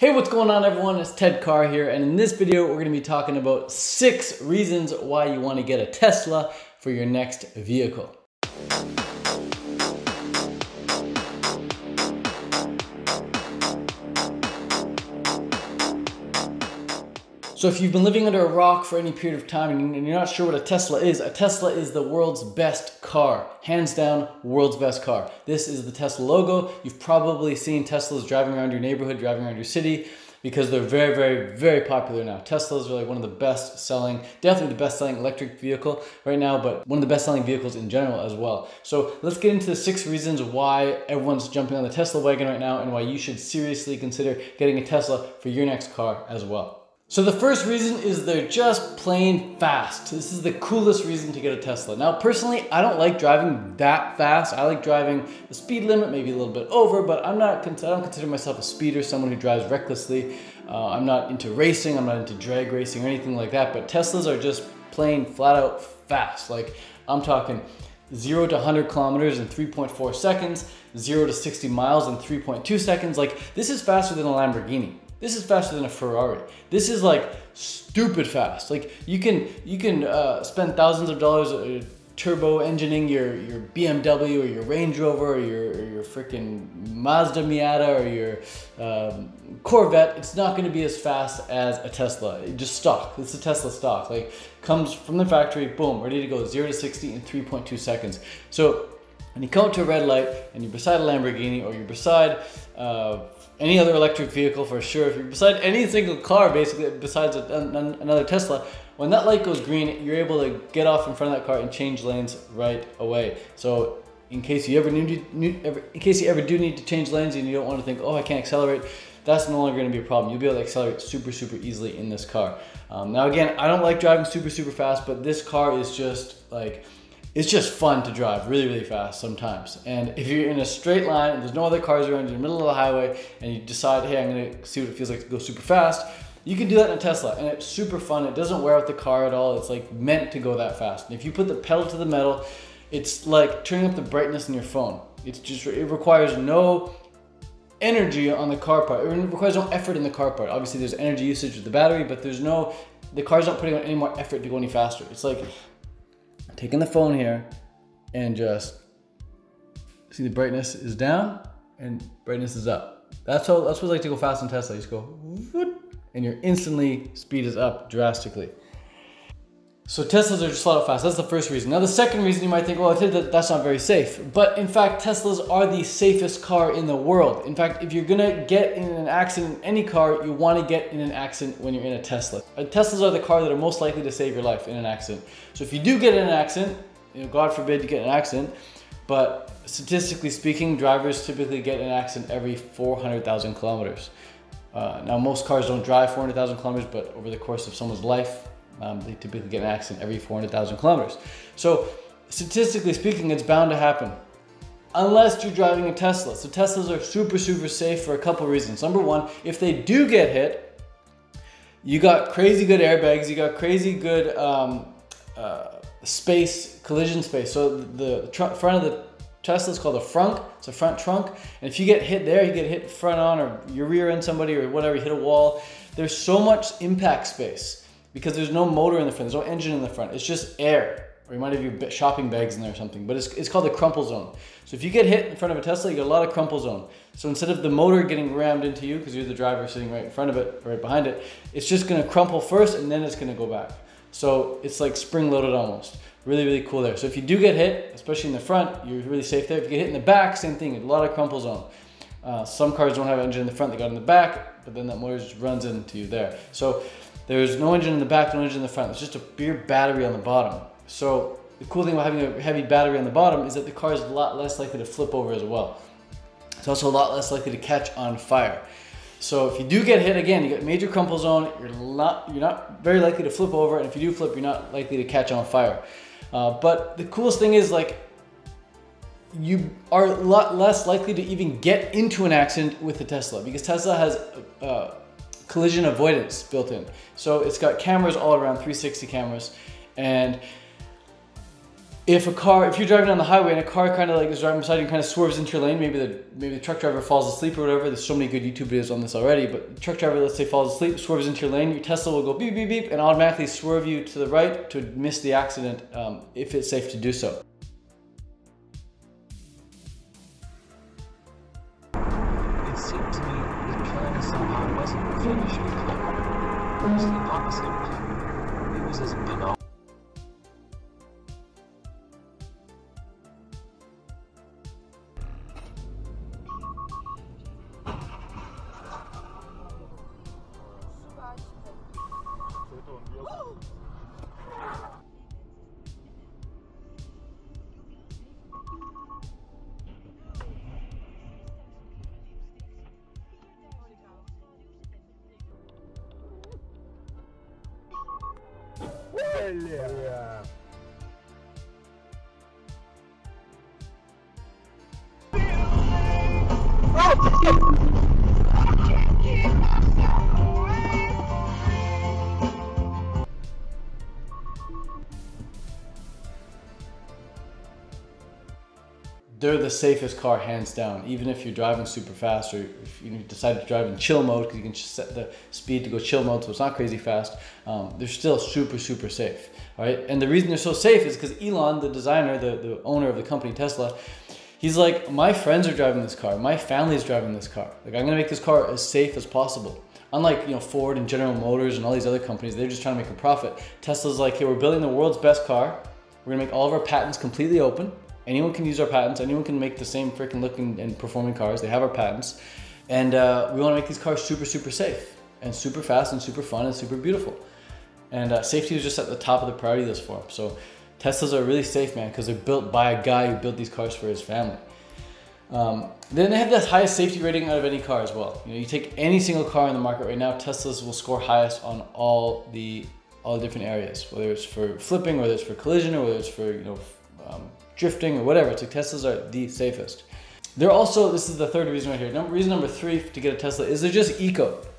Hey, what's going on everyone? It's Ted Carr here, and in this video we're going to be talking about 6 reasons why you want to get a Tesla for your next vehicle. So if you've been living under a rock for any period of time and you're not sure what a Tesla is the world's best car. Hands down, world's best car. This is the Tesla logo. You've probably seen Teslas driving around your neighborhood, driving around your city, because they're very popular now. Teslas are like one of the best selling, definitely the best selling electric vehicle right now, but one of the best selling vehicles in general as well. So let's get into the 6 reasons why everyone's jumping on the Tesla wagon right now and why you should seriously consider getting a Tesla for your next car as well. So the first reason is they're just plain fast. This is the coolest reason to get a Tesla. Now personally, I don't like driving that fast. I like driving the speed limit, maybe a little bit over, but I don't consider myself a speeder, someone who drives recklessly. I'm not into racing, I'm not into drag racing or anything like that, but Teslas are just plain flat out fast. Like I'm talking 0 to 100 kilometers in 3.4 seconds, 0 to 60 miles in 3.2 seconds. Like this is faster than a Lamborghini. This is faster than a Ferrari. This is like stupid fast. Like you can spend thousands of dollars turbo engineing your BMW or your Range Rover or your freaking Mazda Miata or your Corvette. It's not going to be as fast as a Tesla. It's just stock. It's a Tesla stock. Like comes from the factory, boom, ready to go 0 to 60 in 3.2 seconds. So when you come up to a red light and you're beside a Lamborghini or you're beside any other electric vehicle for sure, if you're beside any single car basically besides another Tesla, when that light goes green, you're able to get off in front of that car and change lanes right away. So in case you ever do need to change lanes and you don't want to think, oh, I can't accelerate, that's no longer going to be a problem. You'll be able to accelerate super easily in this car. Now again, I don't like driving super fast, but this car is just like, it's just fun to drive really fast sometimes. And if you're in a straight line and there's no other cars around, you're in the middle of the highway and you decide, hey, I'm gonna see what it feels like to go super fast, you can do that in a Tesla and it's super fun. It doesn't wear out the car at all. It's like meant to go that fast. And if you put the pedal to the metal, it's like turning up the brightness in your phone. It requires no energy on the car part. It requires no effort in the car part. Obviously there's energy usage with the battery, but the car's not putting on any more effort to go any faster. It's like taking the phone here and just see the brightness is down and brightness is up. That's what it's like to go fast in Tesla. You just go and your instantly speed is up drastically. So Teslas are just a lot fast. That's the first reason. Now the second reason, you might think, well, I think that's not very safe. But in fact, Teslas are the safest car in the world. In fact, if you're gonna get in an accident in any car, you want to get in an accident when you're in a Tesla. Teslas are the car that are most likely to save your life in an accident. So if you do get in an accident, God forbid you get in an accident, but statistically speaking, drivers typically get in an accident every 400,000 kilometers. Now most cars don't drive 400,000 kilometers, but over the course of someone's life, they typically get in an accident every 400,000 kilometers. So statistically speaking, it's bound to happen unless you're driving a Tesla. So Teslas are super safe for a couple reasons. Number one, if they do get hit, you got crazy good airbags, you got crazy good collision space. So the front of the Tesla is called a frunk. It's a front trunk. And if you get hit there, you get hit front on, or you rear end somebody or whatever, you hit a wall, there's so much impact space because there's no motor in the front, there's no engine in the front. It's just air. Or you might have your shopping bags in there or something, but it's called the crumple zone. So if you get hit in front of a Tesla, you get a lot of crumple zone. So instead of the motor getting rammed into you, because you're the driver sitting right in front of it, or right behind it, it's just gonna crumple first and then it's gonna go back. So it's like spring loaded almost. Really cool there. So if you do get hit, especially in the front, you're really safe there. If you get hit in the back, same thing, a lot of crumple zone. Some cars don't have an engine in the front, they got it in the back, but then that motor just runs into you there. So there's no engine in the back, no engine in the front. It's just a pure battery on the bottom. So the cool thing about having a heavy battery on the bottom is that the car is a lot less likely to flip over as well. It's also a lot less likely to catch on fire. So if you do get hit, again, you get major crumple zone, you're not very likely to flip over, and if you do flip, you're not likely to catch on fire. But the coolest thing is, like, you are a lot less likely to even get into an accident with the Tesla because Tesla has collision avoidance built in. So it's got cameras all around, 360 cameras, and if you're driving down the highway and a car kind of like is driving beside you and kind of swerves into your lane, maybe the truck driver falls asleep or whatever. There's so many good YouTube videos on this already, but the truck driver, let's say, falls asleep, swerves into your lane, your Tesla will go beep, beep, beep, and automatically swerve you to the right to miss the accident if it's safe to do so. It seemed to me that China somehow wasn't finished with China. It was the opposite. It was as banal. They're the safest car, hands down. Even if you're driving super fast, or if you decide to drive in chill mode, because you can set the speed to go chill mode so it's not crazy fast, they're still super, super safe. All right, and the reason they're so safe is because Elon, the designer, the owner of the company Tesla, he's like, my friends are driving this car, my family is driving this car. Like, I'm gonna make this car as safe as possible. Unlike, you know, Ford and General Motors and all these other companies, they're just trying to make a profit. Tesla's like, hey, we're building the world's best car. We're gonna make all of our patents completely open. Anyone can use our patents. Anyone can make the same freaking looking and performing cars. They have our patents. And we want to make these cars super, super safe and super fast and super fun and super beautiful. And safety is just at the top of the priority list for them. So Teslas are really safe, man, because they're built by a guy who built these cars for his family. Then they have the highest safety rating out of any car as well. You know, you take any single car in the market right now, Teslas will score highest on all the different areas, whether it's for flipping, whether it's for collision, or whether it's for, you know, drifting or whatever. It's like Teslas are the safest. They're also, this is the third reason right here. Reason number 3 to get a Tesla is they're just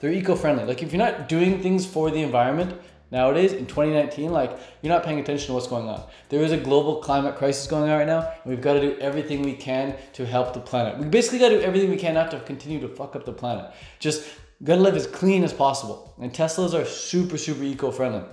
they're eco-friendly. Like, if you're not doing things for the environment nowadays in 2019, like, you're not paying attention to what's going on. There is a global climate crisis going on right now, and we've got to do everything we can to help the planet. We basically got to do everything we can not to continue to fuck up the planet. Just got to live as clean as possible. And Teslas are super, super eco-friendly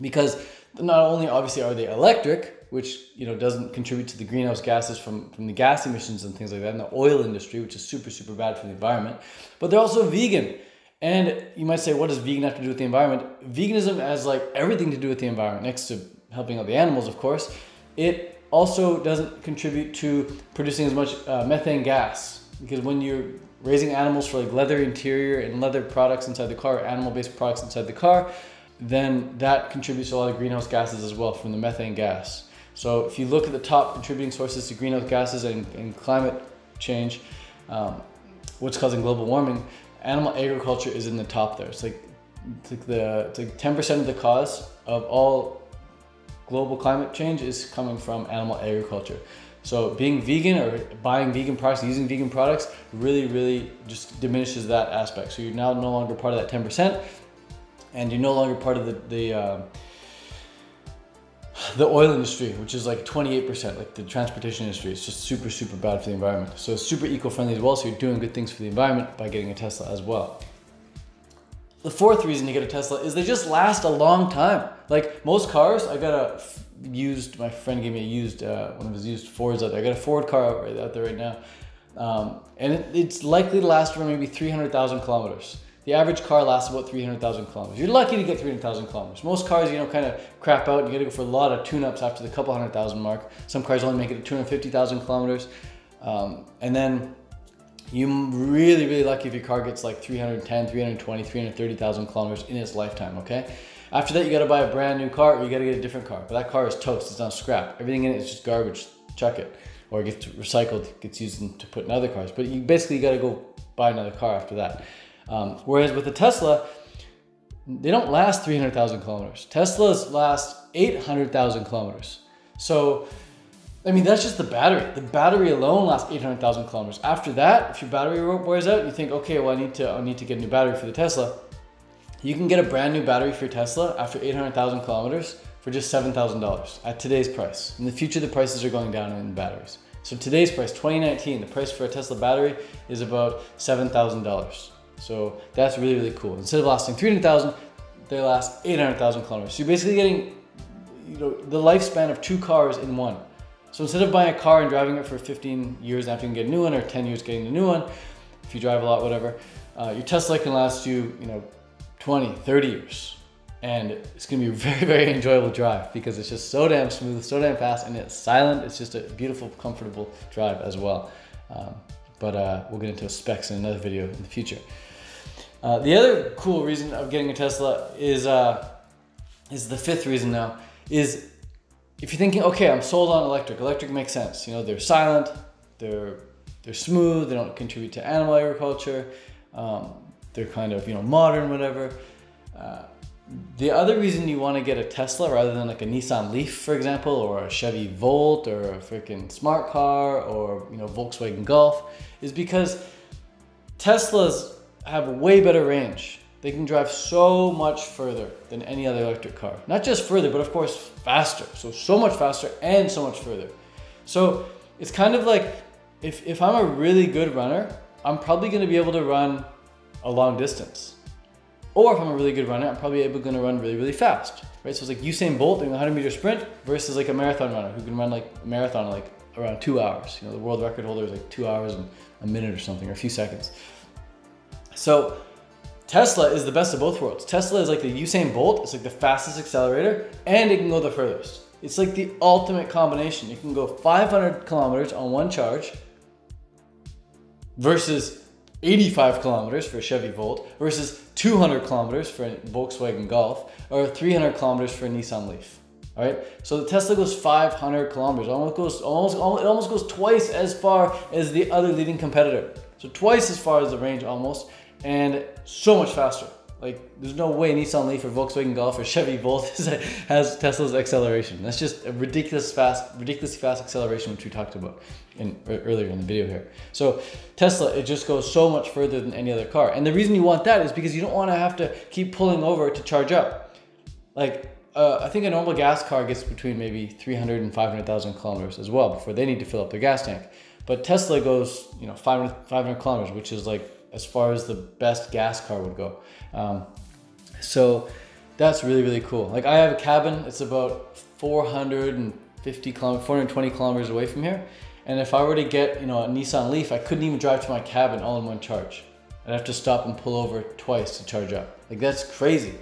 because not only obviously are they electric, which, you know, doesn't contribute to the greenhouse gases from the gas emissions and things like that, and the oil industry, which is super, super bad for the environment, but they're also vegan. And you might say, what does vegan have to do with the environment? Veganism has like everything to do with the environment, next to helping out the animals, of course. It also doesn't contribute to producing as much methane gas, because when you're raising animals for like leather interior and leather products inside the car, animal-based products inside the car, then that contributes to a lot of greenhouse gases as well from the methane gas. So if you look at the top contributing sources to greenhouse gases and climate change, what's causing global warming, animal agriculture is in the top there. It's like 10% of the cause of all global climate change is coming from animal agriculture. So being vegan or buying vegan products, using vegan products really, really just diminishes that aspect. So you're now no longer part of that 10%, and you're no longer part of the oil industry, which is like 28%, like the transportation industry. It's just super, super bad for the environment. So it's super eco-friendly as well, so you're doing good things for the environment by getting a Tesla as well. The fourth reason to get a Tesla is they just last a long time. Like most cars, I got a used, my friend gave me a used, one of his used Fords out there. I got a Ford car out there right now. And it's likely to last for maybe 300,000 kilometers. The average car lasts about 300,000 kilometers. You're lucky to get 300,000 kilometers. Most cars, you know, kind of crap out. You gotta go for a lot of tune-ups after the couple 100,000 mark. Some cars only make it to 250,000 kilometers. And then you're really, really lucky if your car gets like 310, 320, 330,000 kilometers in its lifetime, okay? After that, you gotta buy a brand new car or you gotta get a different car. But that car is toast, it's not scrap. Everything in it is just garbage, chuck it. Or it gets recycled, gets used to put in other cars. But you basically gotta go buy another car after that. Whereas with the Tesla, they don't last 300,000 kilometers. Teslas last 800,000 kilometers. So, I mean, that's just the battery. The battery alone lasts 800,000 kilometers. After that, if your battery wears out, you think, okay, well, I need to get a new battery for the Tesla. You can get a brand new battery for your Tesla after 800,000 kilometers for just $7,000 at today's price. In the future, the prices are going down in batteries. So today's price, 2019, the price for a Tesla battery is about $7,000. So that's really, really cool. Instead of lasting 300,000, they last 800,000 kilometers. So you're basically getting, you know, the lifespan of 2 cars in one. So instead of buying a car and driving it for 15 years after you can get a new one, or 10 years getting a new one, if you drive a lot, whatever, your Tesla can last you, 20, 30 years. And it's gonna be a very, very enjoyable drive because it's just so damn smooth, so damn fast, and it's silent. It's just a beautiful, comfortable drive as well. But we'll get into specs in another video in the future. The other cool reason of getting a Tesla is the fifth reason now, is if you're thinking, okay, I'm sold on electric. Electric makes sense. They're silent, they're smooth, they don't contribute to animal agriculture, they're kind of, modern, whatever. The other reason you want to get a Tesla rather than like a Nissan Leaf, for example, or a Chevy Volt, or a freaking smart car, or Volkswagen Golf, is because Teslas have a way better range. They can drive so much further than any other electric car. Not just further, but of course faster. So much faster and so much further. So it's kind of like, if I'm a really good runner, I'm probably going to be able to run a long distance. Or if I'm a really good runner, I'm probably going to run really, really fast, right? So it's like Usain Bolt doing a 100-meter sprint versus like a marathon runner who can run like a marathon like around 2 hours. The world record holder is like 2 hours and a minute or something, or a few seconds. So Tesla is the best of both worlds. Tesla is like the Usain Bolt. It's like the fastest accelerator, and it can go the furthest. It's like the ultimate combination. You can go 500 kilometers on one charge versus 85 kilometers for a Chevy Volt versus 200 kilometers for a Volkswagen Golf, or 300 kilometers for a Nissan Leaf. All right, so the Tesla goes 500 kilometers. It almost goes twice as far as the other leading competitor. So twice as far as the range almost, and so much faster. Like, there's no way Nissan Leaf or Volkswagen Golf or Chevy Volt has Tesla's acceleration. That's just a ridiculously fast acceleration, which we talked about earlier in the video here. So Tesla, it just goes so much further than any other car. And the reason you want that is because you don't want to have to keep pulling over to charge up. Like, I think a normal gas car gets between maybe 300 and 500,000 kilometers as well before they need to fill up their gas tank. But Tesla goes, 500 kilometers, which is like as far as the best gas car would go. So that's really, really cool. Like, I have a cabin, it's about 420 kilometers away from here. And if I were to get, a Nissan Leaf, I couldn't even drive to my cabin all in one charge. I'd have to stop and pull over twice to charge up. Like, that's crazy.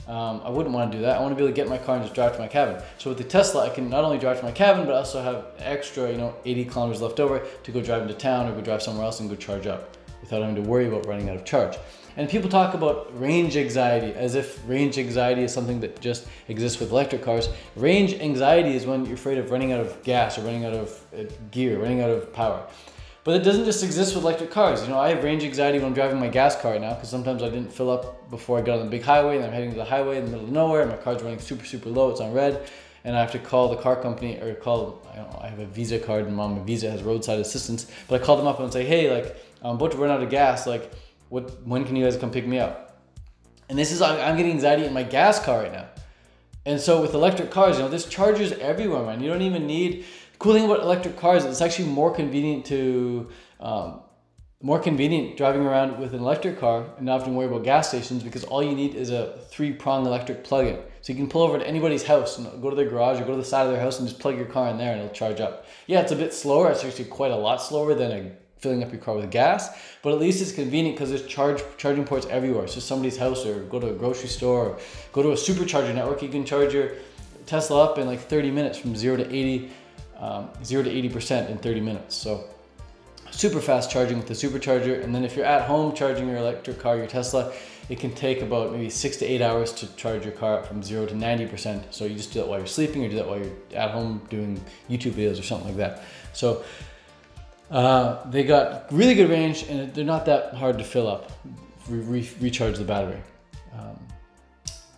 I wouldn't want to do that. I want to be able to get in my car and just drive to my cabin. So with the Tesla, I can not only drive to my cabin, but also have extra, 80 kilometers left over to go drive into town or go drive somewhere else and go charge up without having to worry about running out of charge. And people talk about range anxiety as if range anxiety is something that just exists with electric cars. Range anxiety is when you're afraid of running out of gas or running out of gear, running out of power. But it doesn't just exist with electric cars. I have range anxiety when I'm driving my gas car now, because sometimes I didn't fill up before I got on the big highway, and I'm heading to the highway in the middle of nowhere, and my car's running super, super low, it's on red, and I have to call the car company, or I have a Visa card, and my Visa has roadside assistance, but I call them up and say, hey, like, I'm about to run out of gas, like, when can you guys come pick me up? And this is, I'm getting anxiety in my gas car right now. And so with electric cars, there's chargers everywhere, man. You don't even need. The cool thing about electric cars is it's actually more convenient driving around with an electric car and not having to worry about gas stations, because all you need is a 3-prong electric plug-in. So you can pull over to anybody's house and go to their garage or go to the side of their house and just plug your car in there and it'll charge up. Yeah, it's a bit slower. It's actually quite a lot slower than filling up your car with gas, but at least it's convenient because there's charging ports everywhere. So somebody's house, or go to a grocery store, or go to a supercharger network. You can charge your Tesla up in like 30 minutes from 0 to 80% in 30 minutes. So super fast charging with the supercharger. And then if you're at home charging your electric car, your Tesla, it can take about maybe 6 to 8 hours to charge your car up from 0 to 90%. So you just do that while you're sleeping, or do that while you're at home doing YouTube videos or something like that. So they got really good range, and they're not that hard to fill up, recharge the battery.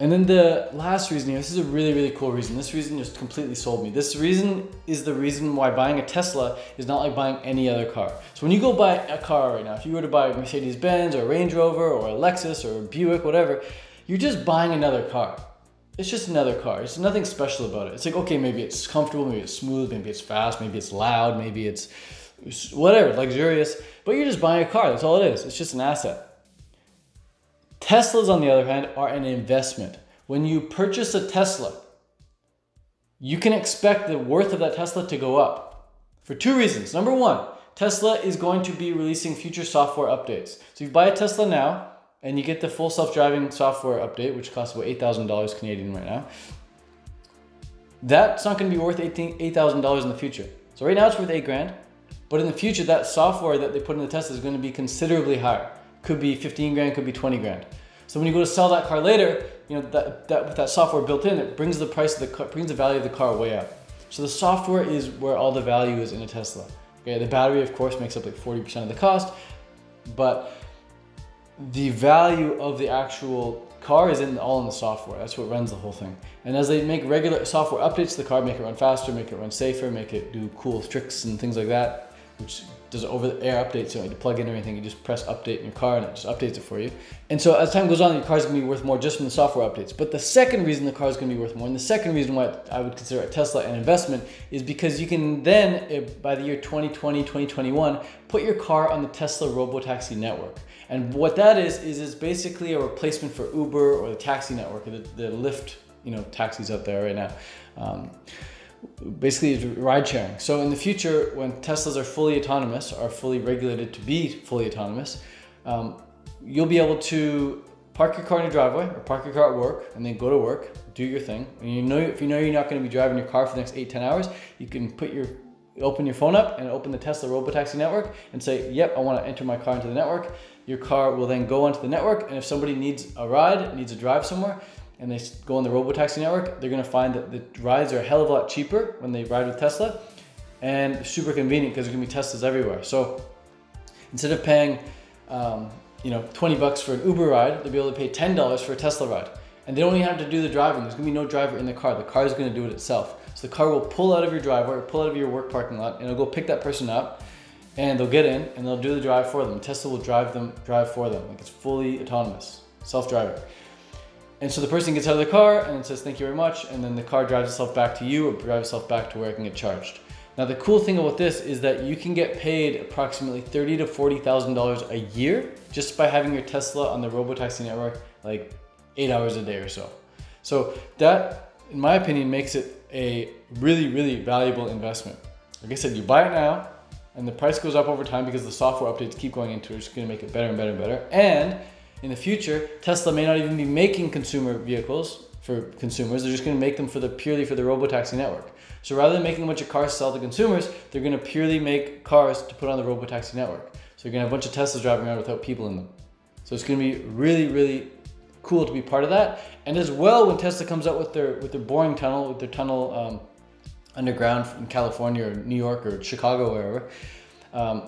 And then the last reason here, this is a really, really cool reason. This reason just completely sold me. This reason is the reason why buying a Tesla is not like buying any other car. So when you go buy a car right now, if you were to buy a Mercedes-Benz or a Range Rover or a Lexus or a Buick, whatever, you're just buying another car. it's just another car. It's nothing special about it. It's like, okay, maybe it's comfortable, maybe it's smooth, maybe it's fast, maybe it's loud, maybe it's whatever, luxurious, but you're just buying a car. That's all it is. It's just an asset. Teslas, on the other hand, are an investment. When you purchase a Tesla, you can expect the worth of that Tesla to go up for two reasons. Number one, Tesla is going to be releasing future software updates. So you buy a Tesla now and you get the full self-driving software update, which costs about $8,000 Canadian right now. That's not going to be worth $8,000 in the future. So right now it's worth $8,000, but in the future that software that they put in the Tesla is going to be considerably higher. Could be $15,000, could be $20,000. So when you go to sell that car later, you know, with that software built in, it brings the price of the car, brings the value of the car way up. So the software is where all the value is in a Tesla. Okay, the battery, of course, makes up like 40% of the cost, but the value of the actual car is all in the software. That's what runs the whole thing. And as they make regular software updates to the car, make it run faster, make it run safer, make it do cool tricks and things like that, which does over-the-air updates. You don't need to plug in or anything. You just press update in your car and it just updates it for you. And so as time goes on, your car's gonna be worth more just from the software updates. But the second reason the car is gonna be worth more, and the second reason why I would consider a Tesla an investment, is because you can then, by the year 2020, 2021, put your car on the Tesla Robotaxi network. And what that is basically a replacement for Uber or the taxi network, the Lyft, you know, taxis out there right now. Basically it's ride sharing. So in the future, when Teslas are fully autonomous, are fully regulated to be fully autonomous, you'll be able to park your car in your driveway or park your car at work and then go to work, do your thing. And if you know you're not going to be driving your car for the next 8-10 hours, you can open your phone up and open the Tesla Robotaxi network and say, yep, I want to enter my car into the network. Your car will then go onto the network, and if somebody needs a ride, needs a drive somewhere, and they go on the Robotaxi network, they're gonna find that the rides are a hell of a lot cheaper when they ride with Tesla, and super convenient because there's gonna be Teslas everywhere. So instead of paying you know, 20 bucks for an Uber ride, they'll be able to pay $10 for a Tesla ride. And they don't even have to do the driving. There's gonna be no driver in the car. The car is gonna do it itself. So the car will pull out of your driveway or pull out of your work parking lot, and it'll go pick that person up, and they'll get in and they'll do the drive for them. Tesla will drive for them. Like, it's fully autonomous, self-driving. And so the person gets out of the car and it says, thank you very much. And then the car drives itself back to you or drives itself back to where it can get charged. Now, the cool thing about this is that you can get paid approximately $30,000 to $40,000 a year just by having your Tesla on the Robotaxi network, like 8 hours a day or so. So that, in my opinion, makes it a really, really valuable investment. Like I said, you buy it now and the price goes up over time because the software updates keep going into it. It's gonna make it better and better and better. And in the future, Tesla may not even be making consumer vehicles for consumers. They're just gonna make them purely for the Robotaxi network. So rather than making a bunch of cars to sell to consumers, they're gonna purely make cars to put on the Robotaxi network. So you're gonna have a bunch of Teslas driving around without people in them. So it's gonna be really, really cool to be part of that. And as well, when Tesla comes out with their boring tunnel, with their tunnel underground in California or New York or Chicago, wherever,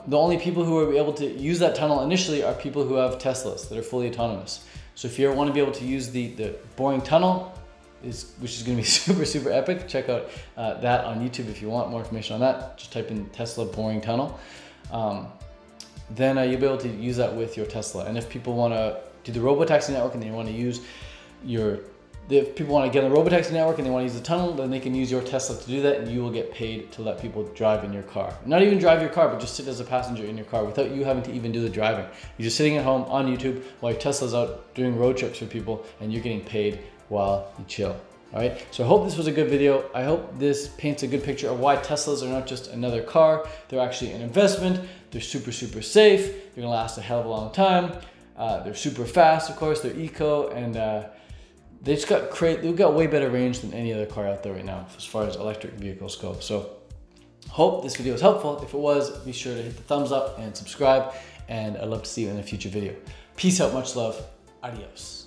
the only people who will be able to use that tunnel initially are people who have Teslas that are fully autonomous. So if you want to be able to use the boring tunnel, which is going to be super, super epic, check out that on YouTube if you want more information on that. Just type in Tesla boring tunnel. Then you'll be able to use that with your Tesla. And if people want to do the Robotaxi network and they want to use if people want to get on the Robotaxi network and they want to use the tunnel, then they can use your Tesla to do that, and you will get paid to let people drive in your car. Not even drive your car, but just sit as a passenger in your car without you having to even do the driving. You're just sitting at home on YouTube while your Tesla's out doing road trips for people, and you're getting paid while you chill. All right, so I hope this was a good video. I hope this paints a good picture of why Teslas are not just another car. They're actually an investment. They're super, super safe. They're gonna last a hell of a long time. They're super fast, of course. They're eco, and they've got way better range than any other car out there right now as far as electric vehicles go. So hope this video was helpful. If it was, be sure to hit the thumbs up and subscribe, and I'd love to see you in a future video. Peace out, much love, adios.